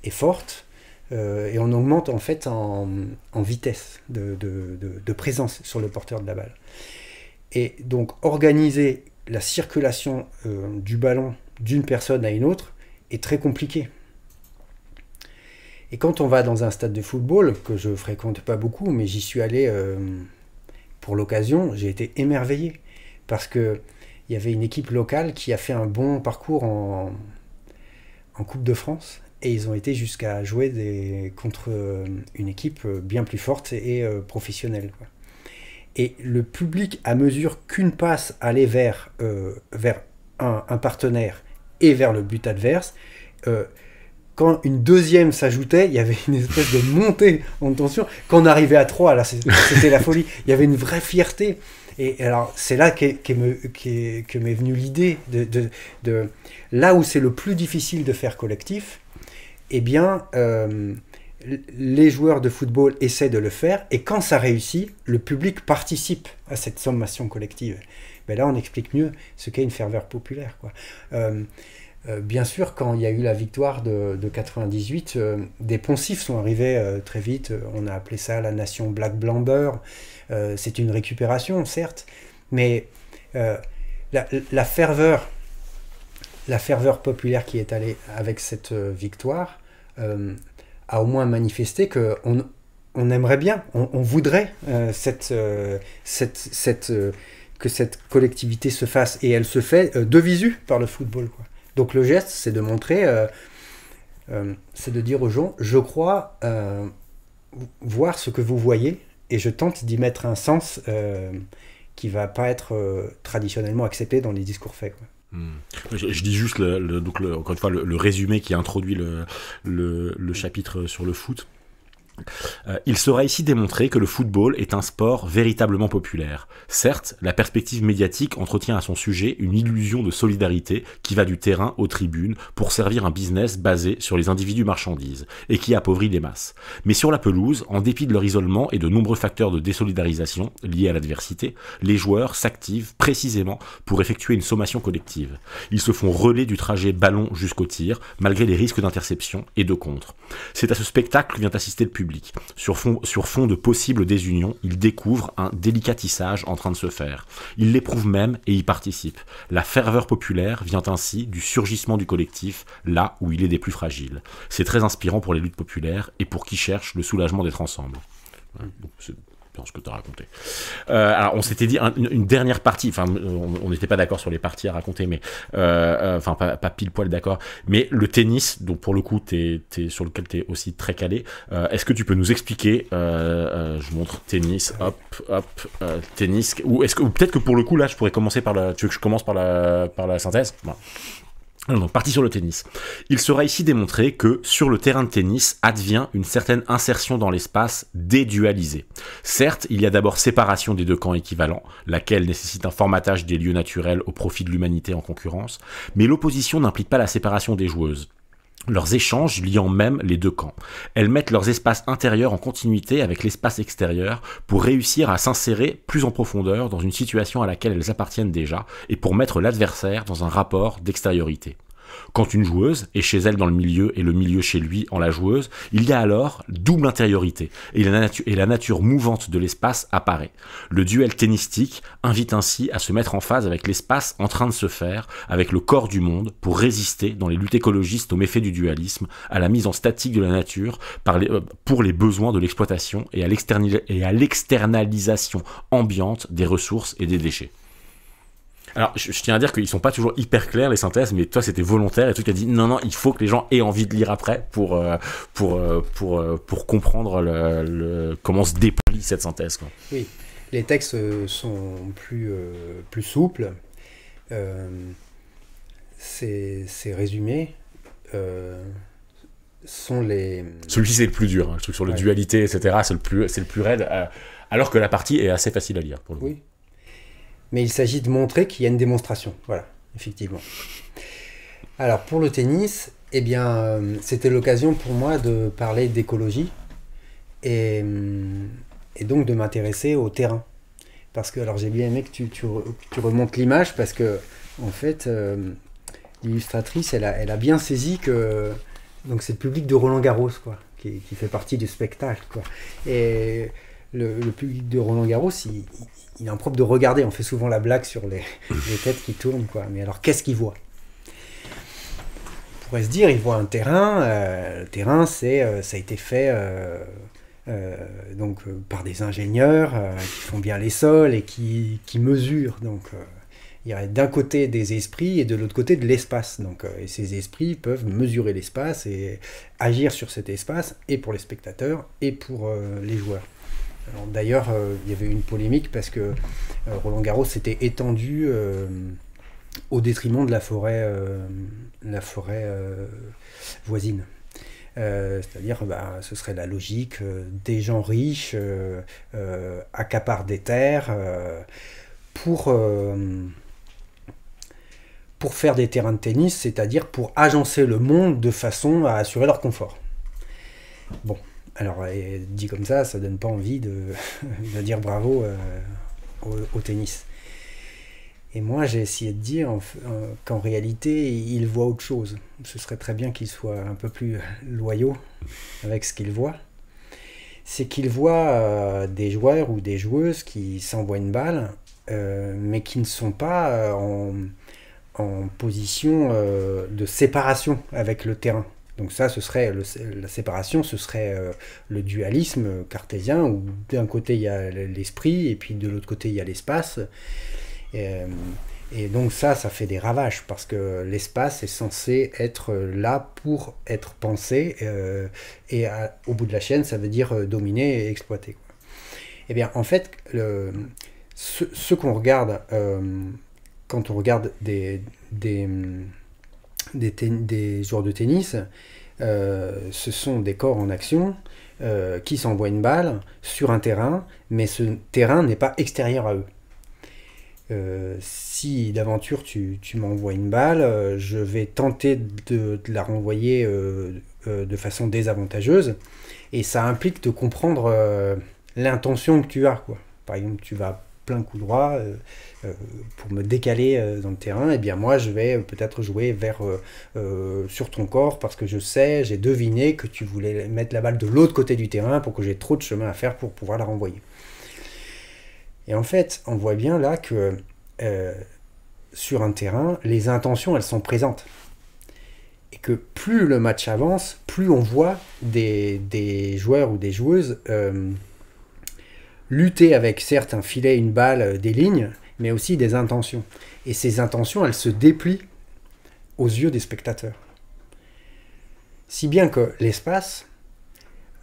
est forte. Et on augmente en fait en vitesse de présence sur le porteur de la balle. Et donc organiser la circulation du ballon d'une personne à une autre est très compliqué. Et quand on va dans un stade de football, que je fréquente pas beaucoup, mais j'y suis allé pour l'occasion, j'ai été émerveillé. Parce qu'il y avait une équipe locale qui a fait un bon parcours en Coupe de France. Et ils ont été jusqu'à jouer contre une équipe bien plus forte et professionnelle, quoi. Et le public, à mesure qu'une passe allait vers un partenaire et vers le but adverse, quand une deuxième s'ajoutait, il y avait une espèce de montée en tension. Quand on arrivait à 3, là, c'était la folie. Il y avait une vraie fierté. Et alors, c'est là que m'est venue l'idée de là où c'est le plus difficile de faire collectif, eh bien, les joueurs de football essaient de le faire, et quand ça réussit, le public participe à cette sommation collective. Mais là, on explique mieux ce qu'est une ferveur populaire, quoi. Bien sûr, quand il y a eu la victoire de 98, des poncifs sont arrivés très vite. On a appelé ça la nation Black Blamber. C'est une récupération, certes, mais la ferveur populaire qui est allée avec cette victoire a au moins manifesté qu'on aimerait bien, on voudrait que cette collectivité se fasse, et elle se fait de visu par le football, quoi. Donc le geste, c'est de montrer, c'est de dire aux gens, je crois voir ce que vous voyez, et je tente d'y mettre un sens qui ne va pas être traditionnellement accepté dans les discours faits, quoi. Je dis juste, encore une fois, le résumé qui introduit le chapitre sur le foot. Il sera ici démontré que le football est un sport véritablement populaire. Certes, la perspective médiatique entretient à son sujet une illusion de solidarité qui va du terrain aux tribunes pour servir un business basé sur les individus marchandises et qui appauvrit les masses. Mais sur la pelouse, en dépit de leur isolement et de nombreux facteurs de désolidarisation liés à l'adversité, les joueurs s'activent précisément pour effectuer une sommation collective. Ils se font relais du trajet ballon jusqu'au tir, malgré les risques d'interception et de contre. C'est à ce spectacle que vient assister le public. Sur fond de possibles désunions, il découvre un délicat tissage en train de se faire. Il l'éprouve même et y participe. La ferveur populaire vient ainsi du surgissement du collectif, là où il est des plus fragiles. C'est très inspirant pour les luttes populaires et pour qui cherchent le soulagement d'être ensemble. Donc, c'est ce que tu as raconté. Alors, on s'était dit une dernière partie, enfin, on n'était pas d'accord sur les parties à raconter, mais enfin, pas pile poil d'accord, mais le tennis, donc pour le coup, sur lequel tu es aussi très calé, est-ce que tu peux nous expliquer, je montre tennis, tennis, ou peut-être que pour le coup, là, je pourrais commencer tu veux que je commence par la synthèse? Voilà. Donc, parti sur le tennis. Il sera ici démontré que, sur le terrain de tennis, advient une certaine insertion dans l'espace dédualisé. Certes, il y a d'abord séparation des deux camps équivalents, laquelle nécessite un formatage des lieux naturels au profit de l'humanité en concurrence, mais l'opposition n'implique pas la séparation des joueuses. Leurs échanges liant même les deux camps. Elles mettent leurs espaces intérieurs en continuité avec l'espace extérieur pour réussir à s'insérer plus en profondeur dans une situation à laquelle elles appartiennent déjà et pour mettre l'adversaire dans un rapport d'extériorité. Quand une joueuse est chez elle dans le milieu et le milieu chez lui en la joueuse, il y a alors double intériorité et la nature mouvante de l'espace apparaît. Le duel tennistique invite ainsi à se mettre en phase avec l'espace en train de se faire, avec le corps du monde, pour résister dans les luttes écologistes aux méfaits du dualisme, à la mise en statique de la nature pour les besoins de l'exploitation et à l'externalisation ambiante des ressources et des déchets. Alors, je tiens à dire qu'ils sont pas toujours hyper clairs, les synthèses, mais toi, c'était volontaire et tu as dit non, non, il faut que les gens aient envie de lire après pour comprendre comment se déplie cette synthèse, quoi. Oui, les textes sont plus souples. Ces résumés sont les... Celui-ci, c'est le plus dur, hein, le truc sur la dualité, etc., c'est le plus raide, alors que la partie est assez facile à lire, pour le coup. Oui. Mais il s'agit de montrer qu'il y a une démonstration. Voilà, effectivement. Alors, pour le tennis, eh bien, c'était l'occasion pour moi de parler d'écologie et donc de m'intéresser au terrain. Parce que, alors j'ai bien aimé que tu remontes l'image parce que, en fait, l'illustratrice, elle a bien saisi que donc c'est le public de Roland-Garros, quoi, qui fait partie du spectacle, quoi. Et le public de Roland-Garros, il est en propre de regarder. On fait souvent la blague sur les têtes qui tournent, quoi. Mais alors, qu'est-ce qu'il voit? On pourrait se dire, il voit un terrain. Le terrain, ça a été fait par des ingénieurs qui font bien les sols et qui mesurent. Donc, il y a d'un côté des esprits et de l'autre côté de l'espace. Donc, et ces esprits peuvent mesurer l'espace et agir sur cet espace, et pour les spectateurs et pour les joueurs. D'ailleurs, il y avait une polémique parce que Roland-Garros s'était étendu au détriment de la forêt voisine. C'est-à-dire, ce serait la logique des gens riches accaparent des terres pour faire des terrains de tennis, c'est-à-dire pour agencer le monde de façon à assurer leur confort. Bon. Alors, dit comme ça donne pas envie de dire bravo au tennis. Et moi, j'ai essayé de dire qu'en réalité, il voit autre chose. Ce serait très bien qu'il soit un peu plus loyaux avec ce qu'il voit. C'est qu'il voit des joueurs ou des joueuses qui s'envoient une balle, mais qui ne sont pas en position de séparation avec le terrain. Donc ça, ce serait la séparation, ce serait le dualisme cartésien, où d'un côté il y a l'esprit, et puis de l'autre côté il y a l'espace. Et donc ça fait des ravages, parce que l'espace est censé être là pour être pensé, et au bout de la chaîne, ça veut dire dominer et exploiter, quoi. Eh bien, en fait, ce qu'on regarde quand on regarde des joueurs de tennis, ce sont des corps en action qui s'envoient une balle sur un terrain, mais ce terrain n'est pas extérieur à eux. Si d'aventure tu m'envoies une balle, je vais tenter de la renvoyer de façon désavantageuse, et ça implique de comprendre l'intention que tu as, quoi. Par exemple, tu vas plein coup droit pour me décaler dans le terrain, et bien moi je vais peut-être jouer sur ton corps, parce que j'ai deviné que tu voulais mettre la balle de l'autre côté du terrain pour que j'ai trop de chemin à faire pour pouvoir la renvoyer. Et en fait, on voit bien là que sur un terrain, les intentions, elles sont présentes. Et que plus le match avance, plus on voit des joueurs ou des joueuses lutter avec, certes, un filet, une balle, des lignes, mais aussi des intentions. Et ces intentions, elles se déplient aux yeux des spectateurs. Si bien que l'espace,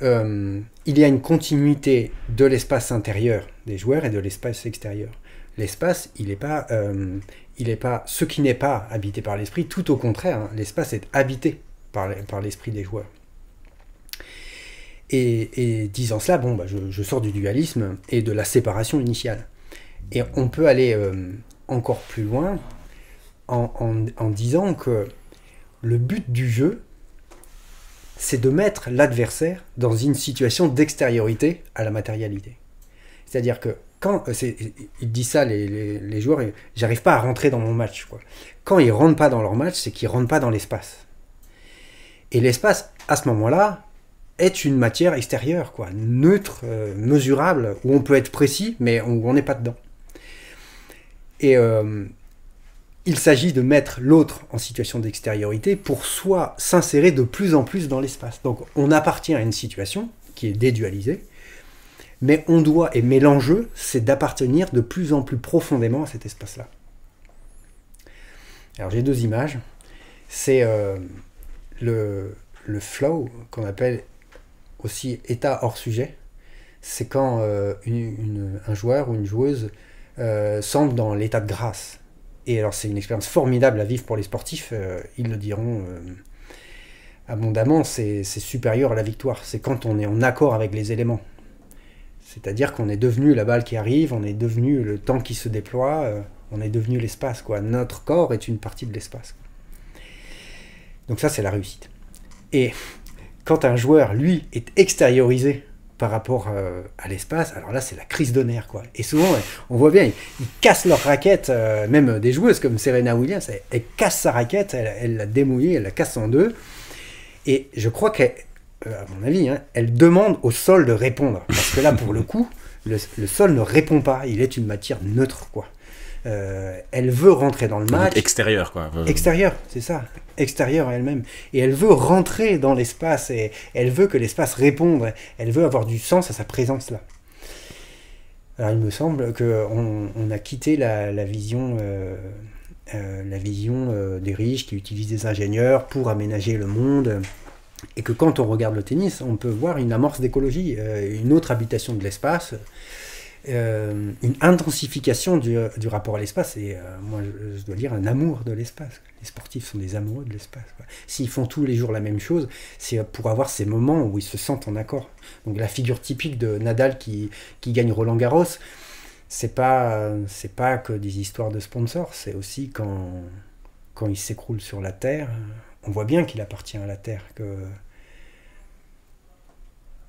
il y a une continuité de l'espace intérieur des joueurs et de l'espace extérieur. L'espace, il n'est pas ce qui n'est pas habité par l'esprit, tout au contraire, hein, l'espace est habité par l'esprit des joueurs. Et disant cela, je sors du dualisme et de la séparation initiale. Et on peut aller encore plus loin en disant que le but du jeu, c'est de mettre l'adversaire dans une situation d'extériorité à la matérialité. C'est-à-dire que il dit ça, les joueurs, j'arrive pas à rentrer dans mon match, quoi. Quand ils rentrent pas dans leur match, c'est qu'ils rentrent pas dans l'espace. Et l'espace, à ce moment-là, est une matière extérieure, quoi, neutre, mesurable, où on peut être précis, mais où on n'est pas dedans. Et il s'agit de mettre l'autre en situation d'extériorité pour soit s'insérer de plus en plus dans l'espace. Donc on appartient à une situation qui est dédualisée, mais l'enjeu, c'est d'appartenir de plus en plus profondément à cet espace-là. Alors j'ai deux images. C'est le flow, qu'on appelle aussi état hors sujet. C'est quand un joueur ou une joueuse semble dans l'état de grâce. Et alors c'est une expérience formidable à vivre pour les sportifs, ils le diront abondamment, c'est supérieur à la victoire. C'est quand on est en accord avec les éléments. C'est-à-dire qu'on est devenu la balle qui arrive, on est devenu le temps qui se déploie, on est devenu l'espace, quoi. Notre corps est une partie de l'espace. Donc ça, c'est la réussite. Et quand un joueur, lui, est extériorisé par rapport à l'espace, alors là, c'est la crise de nerfs, quoi. Et souvent, on voit bien, ils cassent leur raquette, même des joueuses comme Serena Williams, elle casse sa raquette, elle l'a démouillée, elle la casse en deux. Et je crois qu'elle, à mon avis, hein, elle demande au sol de répondre. Parce que là, pour le coup, le sol ne répond pas, il est une matière neutre, quoi. Elle veut rentrer dans le match. Extérieur, quoi. Extérieur, c'est ça. Extérieur à elle-même. Et elle veut rentrer dans l'espace, et elle veut que l'espace réponde. Elle veut avoir du sens à sa présence là. Alors il me semble qu'on a quitté la vision des riches qui utilisent des ingénieurs pour aménager le monde. Et que quand on regarde le tennis, on peut voir une amorce d'écologie, une autre habitation de l'espace. Une intensification du rapport à l'espace et moi je dois dire un amour de l'espace. Les sportifs sont des amoureux de l'espace. S'ils font tous les jours la même chose, c'est pour avoir ces moments où ils se sentent en accord. Donc la figure typique de Nadal qui gagne Roland-Garros, c'est pas que des histoires de sponsors, c'est aussi quand il s'écroule sur la terre, on voit bien qu'il appartient à la terre, que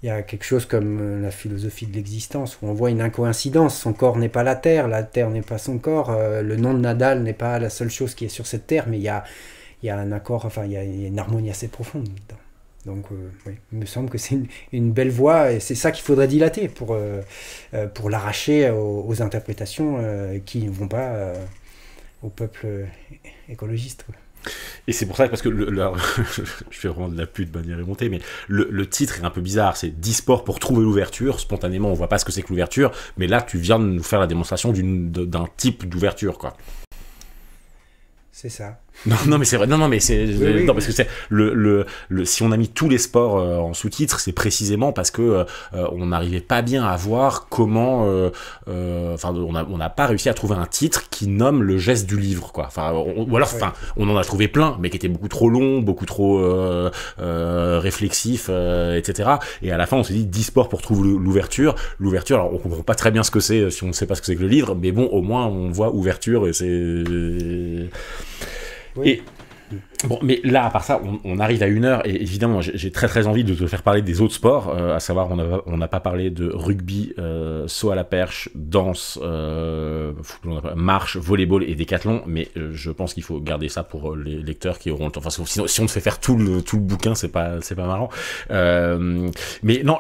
il y a quelque chose comme la philosophie de l'existence, où on voit une incoïncidence. Son corps n'est pas la terre n'est pas son corps. Le nom de Nadal n'est pas la seule chose qui est sur cette terre, mais il y a un accord, enfin, il y a une harmonie assez profonde dedans. Donc, oui, il me semble que c'est une belle voie, et c'est ça qu'il faudrait dilater pour l'arracher aux interprétations qui ne vont pas au peuple écologiste, quoi. Et c'est pour ça, parce que je fais vraiment de la pute de manière remontée, mais le titre est un peu bizarre, c'est 10 sports pour trouver l'ouverture. Spontanément, on voit pas ce que c'est que l'ouverture, mais là, tu viens de nous faire la démonstration d'un type d'ouverture, quoi. C'est ça. Non, mais c'est vrai. Non, mais c'est oui, parce que c'est si on a mis tous les sports en sous-titres, c'est précisément parce que on n'arrivait pas bien à voir comment. Enfin, on n'a pas réussi à trouver un titre qui nomme le geste du livre, quoi. Enfin, ou alors, enfin, on en a trouvé plein, mais qui étaient beaucoup trop longs, beaucoup trop réflexifs, etc. Et à la fin, on s'est dit 10 sports pour trouver l'ouverture. L'ouverture, alors on comprend pas très bien ce que c'est si on ne sait pas ce que c'est que le livre, mais bon, au moins on voit ouverture et c'est. Oui. Et bon, mais là, à part ça, on arrive à 1 heure, et évidemment, j'ai très très envie de te faire parler des autres sports, à savoir, on n'a pas parlé de rugby, saut à la perche, danse, marche, volleyball et décathlon, mais je pense qu'il faut garder ça pour les lecteurs qui auront le temps. Enfin, sinon, si on te fait faire tout le bouquin, c'est pas marrant. Mais non,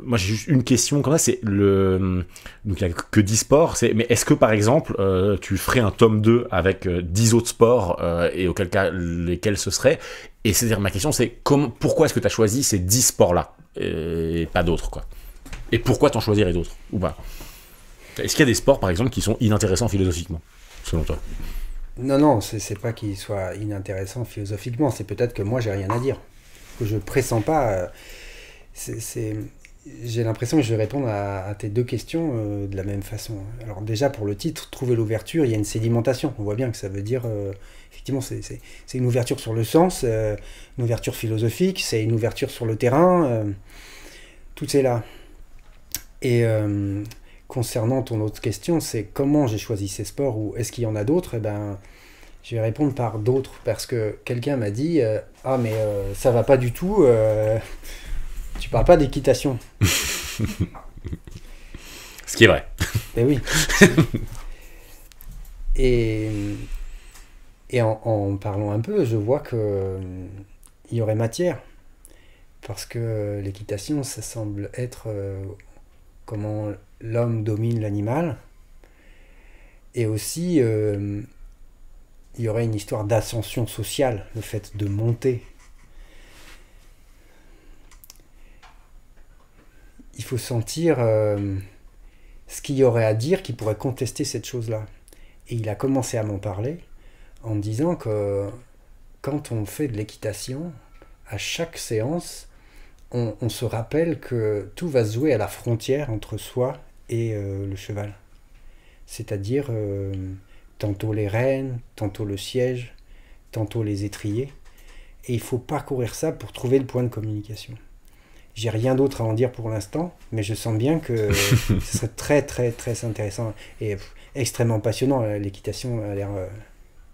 moi j'ai juste une question comme ça, c'est donc il n'y a que 10 sports, mais est-ce que par exemple, tu ferais un tome 2 avec 10 autres sports, et auquel cas lesquels ce serait? Et c'est-à-dire, ma question c'est pourquoi est-ce que tu as choisi ces 10 sports-là et pas d'autres, quoi? Et pourquoi t'en choisirais d'autres ou pas? Est-ce qu'il y a des sports par exemple qui sont inintéressants philosophiquement, selon toi? Non, c'est pas qu'ils soient inintéressants philosophiquement, c'est peut-être que moi j'ai rien à dire, que je pressens pas. J'ai l'impression que je vais répondre à tes deux questions de la même façon. Alors déjà pour le titre, trouver l'ouverture, il y a une sédimentation. On voit bien que ça veut dire, effectivement, c'est une ouverture sur le sens, une ouverture philosophique, c'est une ouverture sur le terrain, tout est là. Et concernant ton autre question, c'est comment j'ai choisi ces sports ou est-ce qu'il y en a d'autres? Eh ben, je vais répondre par d'autres, parce que quelqu'un m'a dit ah mais ça va pas du tout. Tu parles pas d'équitation. Ce qui est vrai. Eh oui. Et en parlant un peu, je vois que il y aurait matière. Parce que l'équitation, ça semble être comment l'homme domine l'animal. Et aussi, il y aurait une histoire d'ascension sociale, le fait de monter. Il faut sentir ce qu'il y aurait à dire qui pourrait contester cette chose-là. Et il a commencé à m'en parler en me disant que quand on fait de l'équitation, à chaque séance, on se rappelle que tout va se jouer à la frontière entre soi et le cheval. C'est-à-dire tantôt les rênes, tantôt le siège, tantôt les étriers. Et il faut parcourir ça pour trouver le point de communication. J'ai rien d'autre à en dire pour l'instant, mais je sens bien que ce serait très très très intéressant et extrêmement passionnant. L'équitation a l'air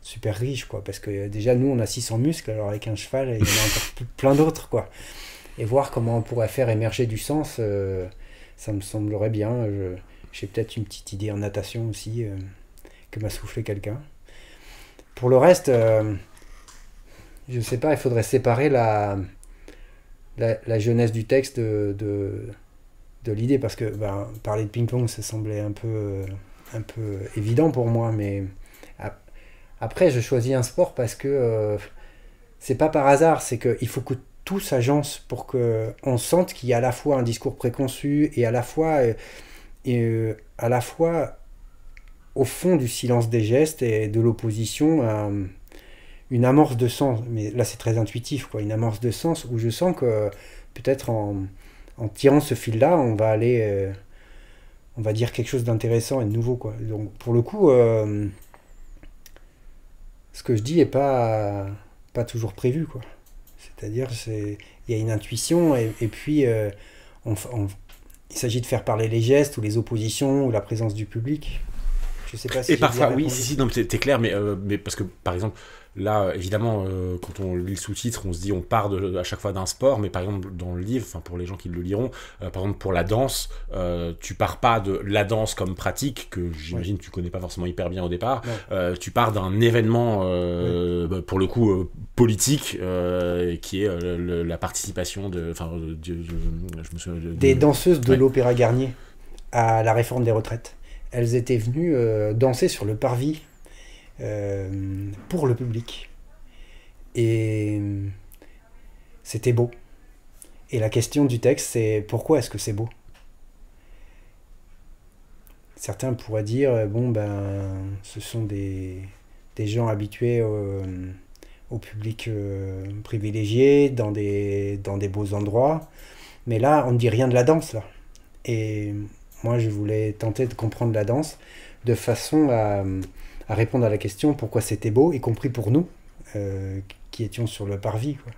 super riche, quoi, parce que déjà nous on a 600 muscles, alors avec un cheval il y en a encore plein d'autres, quoi. Et voir comment on pourrait faire émerger du sens, ça me semblerait bien. J'ai peut-être une petite idée en natation aussi que m'a soufflé quelqu'un. Pour le reste, je sais pas, il faudrait séparer la jeunesse du texte de l'idée, parce que parler de ping-pong ça semblait un peu évident pour moi, mais après je choisis un sport parce que c'est pas par hasard, c'est qu'il faut que tout s'agence pour qu'on sente qu'il y a à la fois un discours préconçu et à la fois au fond du silence des gestes et de l'opposition une amorce de sens, mais là c'est très intuitif, quoi, une amorce de sens où je sens que peut-être en tirant ce fil-là, on va aller, on va dire quelque chose d'intéressant et de nouveau, quoi. Donc pour le coup, ce que je dis est pas toujours prévu, quoi. C'est-à-dire il y a une intuition et puis il s'agit de faire parler les gestes ou les oppositions ou la présence du public. Je sais pas si et parfois, oui, si, non, t'es clair, mais parce que, par exemple, là, évidemment, quand on lit le sous-titre, on se dit, on part à chaque fois d'un sport, mais par exemple, dans le livre, pour les gens qui le liront, par exemple, pour la danse, tu pars pas de la danse comme pratique, que j'imagine tu connais pas forcément hyper bien au départ, tu pars d'un événement, pour le coup, politique, qui est la participation des danseuses de l'Opéra Garnier à la réforme des retraites. Elles étaient venues danser sur le parvis pour le public. Et c'était beau. Et la question du texte, c'est pourquoi est-ce que c'est beau ? Certains pourraient dire, ce sont des gens habitués au public privilégié, dans des beaux endroits. Mais là, on ne dit rien de la danse, là. Et moi, je voulais tenter de comprendre la danse de façon à répondre à la question pourquoi c'était beau, y compris pour nous, qui étions sur le parvis, quoi.